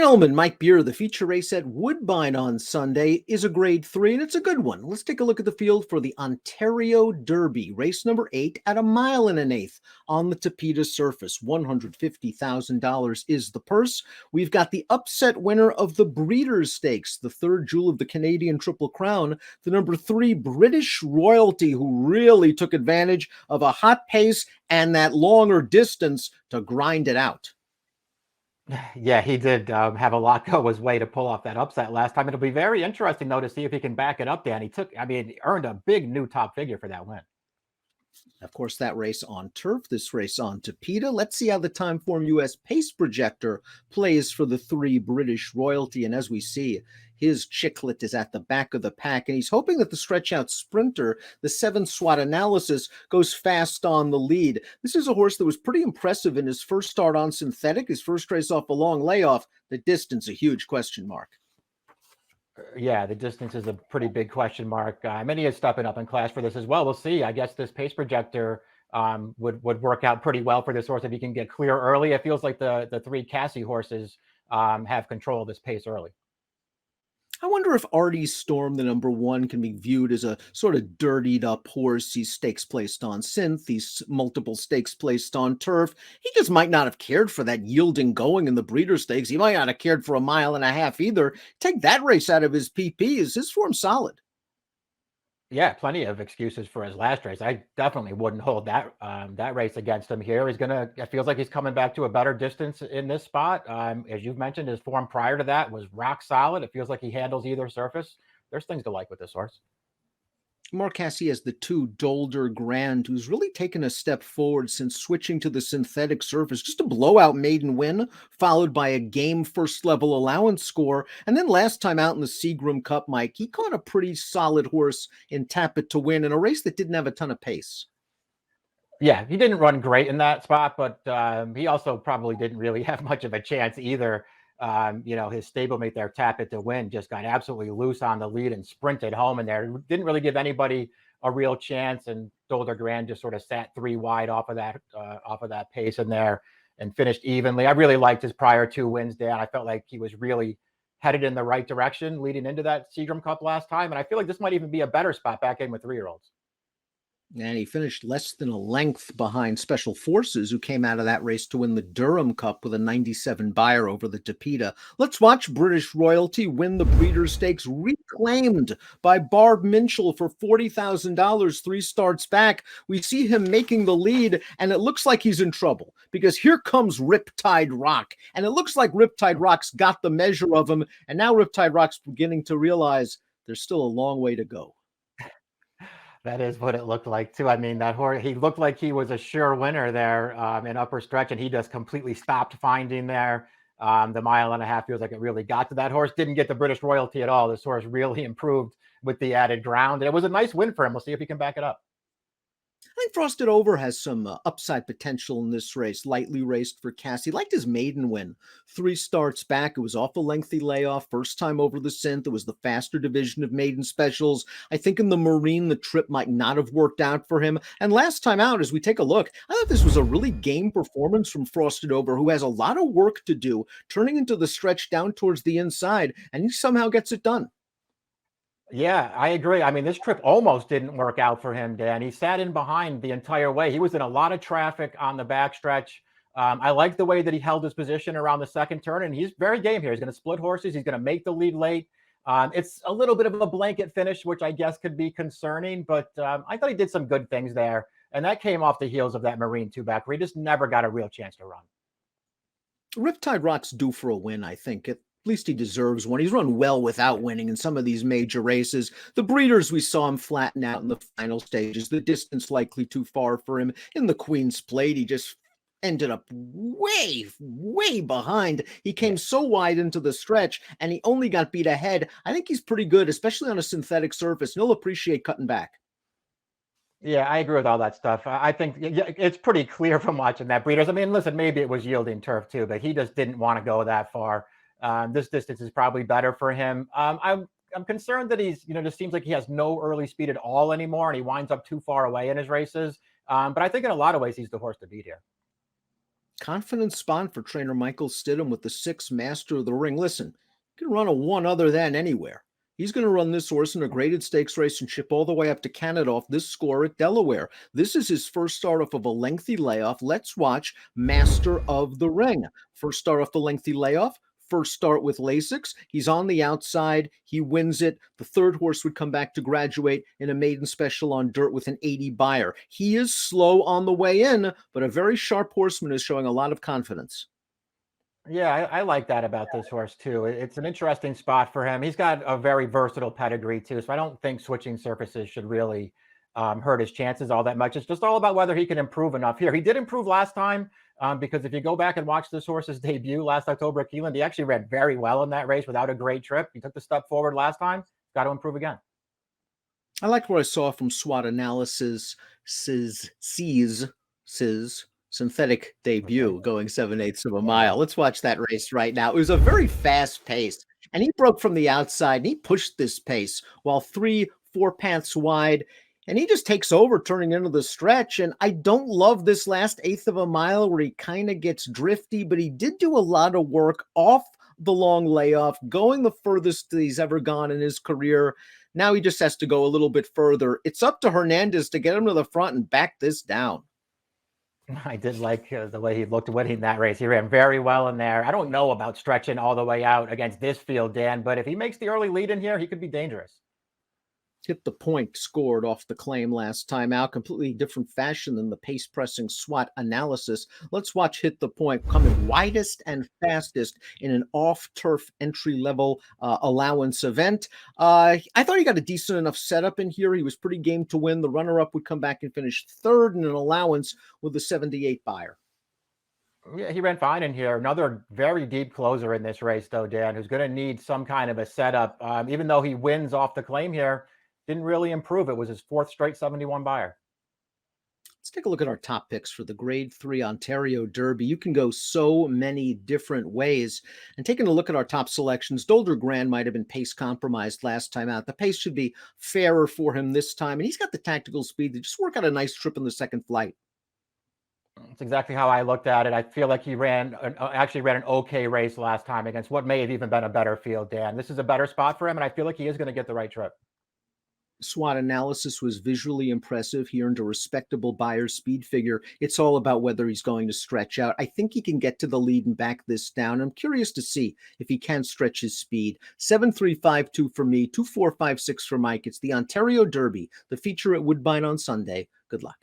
Illman, Mike Beer, the feature race at Woodbine on Sunday is a grade 3, and it's a good one. Let's take a look at the field for the Ontario Derby, race number 8 at 1.125 miles on the Tapeta surface. $150,000 is the purse. We've got the upset winner of the Breeders' Stakes, the third jewel of the Canadian Triple Crown, the number 3 British Royalty, who really took advantage of a hot pace and that longer distance to grind it out. Yeah, he did have a lot go his way to pull off that upset last time. It'll be very interesting, though, to see if he can back it up, Dan. He earned a big new top figure for that win. Of course, that race on turf, this race on Tapeta. Let's see how the Timeform US pace projector plays for the 3 British Royalty. And as we see, his chiclet is at the back of the pack, and he's hoping that the stretch-out sprinter, the 7 SWAT analysis, goes fast on the lead. This is a horse that was pretty impressive in his first start on synthetic, his first race off a long layoff. The distance, a huge question mark. Yeah, the distance is a pretty big question mark. And he is stepping up in class for this as well. We'll see. I guess this pace projector would work out pretty well for this horse if he can get clear early. It feels like the 3 Cassie horses have control of this pace early. I wonder if Artie's Storm, the number 1, can be viewed as a sort of dirtied up horse. He's stakes placed on synth. He's multiple stakes placed on turf. He just might not have cared for that yielding going in the Breeders' Stakes. He might not have cared for 1.5 miles either. Take that race out of his PP. Is his form solid? Yeah, plenty of excuses for his last race. I definitely wouldn't hold that race against him here. It feels like he's coming back to a better distance in this spot. As you've mentioned, his form prior to that was rock solid. It feels like he handles either surface. There's things to like with this horse. Mark Cassie has the 2 Dolder Grand, who's really taken a step forward since switching to the synthetic surface. Just a blowout maiden win, followed by a game first level allowance score. And then last time out in the Seagram Cup, Mike, he caught a pretty solid horse in Tap It to Win in a race that didn't have a ton of pace. Yeah, he didn't run great in that spot, but he also probably didn't really have much of a chance either. His stablemate there, Tap It to Win, just got absolutely loose on the lead and sprinted home in there. Didn't really give anybody a real chance, and Dolder Grand just sort of sat 3 wide off of that pace in there and finished evenly. I really liked his prior 2 wins, Dan. I felt like he was really headed in the right direction leading into that Seagram Cup last time, and I feel like this might even be a better spot back in with 3-year-olds. And he finished less than a length behind Special Forces, who came out of that race to win the Durham Cup with a 97 buyer over the Tapeta. Let's watch British Royalty win the Breeders' Stakes, reclaimed by Barb Minchell for $40,000 3 starts back. We see him making the lead, and it looks like he's in trouble because here comes Riptide Rock. And it looks like Riptide Rock's got the measure of him, and now Riptide Rock's beginning to realize there's still a long way to go. That is what it looked like, too. I mean, that horse, he looked like he was a sure winner there in upper stretch, and he just completely stopped finding there. The 1.5 miles feels like it really got to that horse. Didn't get the British Royalty at all. This horse really improved with the added ground. It was a nice win for him. We'll see if he can back it up. I think Frosted Over has some upside potential in this race. Lightly raced for Cassie. Liked his maiden win. 3 starts back. It was off a lengthy layoff. First time over the synth. It was the faster division of maiden specials. I think in the Marine, the trip might not have worked out for him. And last time out, as we take a look, I thought this was a really game performance from Frosted Over, who has a lot of work to do, turning into the stretch down towards the inside, and he somehow gets it done. Yeah, I agree. I mean, this trip almost didn't work out for him, Dan. He sat in behind the entire way. He was in a lot of traffic on the backstretch. I like the way that he held his position around the second turn, and he's very game here. He's going to split horses. He's going to make the lead late. It's a little bit of a blanket finish, which I guess could be concerning, but I thought he did some good things there. And that came off the heels of that Marine 2-back where he just never got a real chance to run. Riptide Rock's due for a win, I think. At least he deserves one. He's run well without winning in some of these major races. The Breeders, we saw him flatten out in the final stages. The distance likely too far for him. In the Queen's Plate, he just ended up way behind. He came so wide into the stretch, and he only got beat ahead. I think he's pretty good, especially on a synthetic surface, and he'll appreciate cutting back. Yeah, I agree with all that stuff. I think it's pretty clear from watching that Breeders. I mean, listen, maybe it was yielding turf too, but he just didn't want to go that far. This distance is probably better for him. I'm concerned that he's, just seems like he has no early speed at all anymore, and he winds up too far away in his races. But I think in a lot of ways, he's the horse to beat here. Confident spot for trainer Michael Stidham with the 6 Master of the Ring. Listen, you can run a one other than anywhere. He's going to run this horse in a graded stakes race and ship all the way up to Canada off this score at Delaware. This is his first start off of a lengthy layoff. Let's watch Master of the Ring. First start off the lengthy layoff. First start with Lasix. He's on the outside. He wins it. The third horse would come back to graduate in a maiden special on dirt with an 80 buyer. He is slow on the way in, but a very sharp horseman is showing a lot of confidence. Yeah, I like that about this horse too. It's an interesting spot for him. He's got a very versatile pedigree too, so I don't think switching surfaces should really hurt his chances all that much. It's just all about whether he can improve enough here. He did improve last time because if you go back and watch this horse's debut last October at Keeneland, he actually ran very well in that race without a great trip. He took the step forward last time. Got to improve again. I like what I saw from SWOT analysis. C's synthetic debut going 7/8 of a mile. Let's watch that race right now. It was a very fast pace, and he broke from the outside and he pushed this pace while 3-4 paths wide. And he just takes over turning into the stretch. And I don't love this last eighth of a mile where he kind of gets drifty, but he did do a lot of work off the long layoff, going the furthest he's ever gone in his career. Now he just has to go a little bit further. It's up to Hernandez to get him to the front and back this down. I did like the way he looked winning that race. He ran very well in there. I don't know about stretching all the way out against this field, Dan, but if he makes the early lead in here, he could be dangerous. Hit the Point scored off the claim last time out. Completely different fashion than the pace pressing SWOT analysis. Let's watch Hit the Point coming widest and fastest in an off turf entry level allowance event. I thought he got a decent enough setup in here. He was pretty game to win. The runner up would come back and finish third in an allowance with a 78 buyer. Yeah, he ran fine in here. Another very deep closer in this race, though, Dan, who's going to need some kind of a setup. Even though he wins off the claim here, didn't really improve. It was his fourth straight 71 buyer. Let's take a look at our top picks for the Grade 3 Ontario Derby. You can go so many different ways. And taking a look at our top selections, Dolder Grand might have been pace compromised last time out. The pace should be fairer for him this time. And he's got the tactical speed to just work out a nice trip in the second flight. That's exactly how I looked at it. I feel like he actually ran an okay race last time against what may have even been a better field, Dan. This is a better spot for him, and I feel like he is going to get the right trip. SWOT analysis was visually impressive. He earned a respectable buyer speed figure. It's all about whether he's going to stretch out. I think he can get to the lead and back this down. I'm curious to see if he can stretch his speed. 7-3-5-2 for me, 2-4-5-6 for Mike. It's the Ontario Derby, the feature at Woodbine on Sunday. Good luck.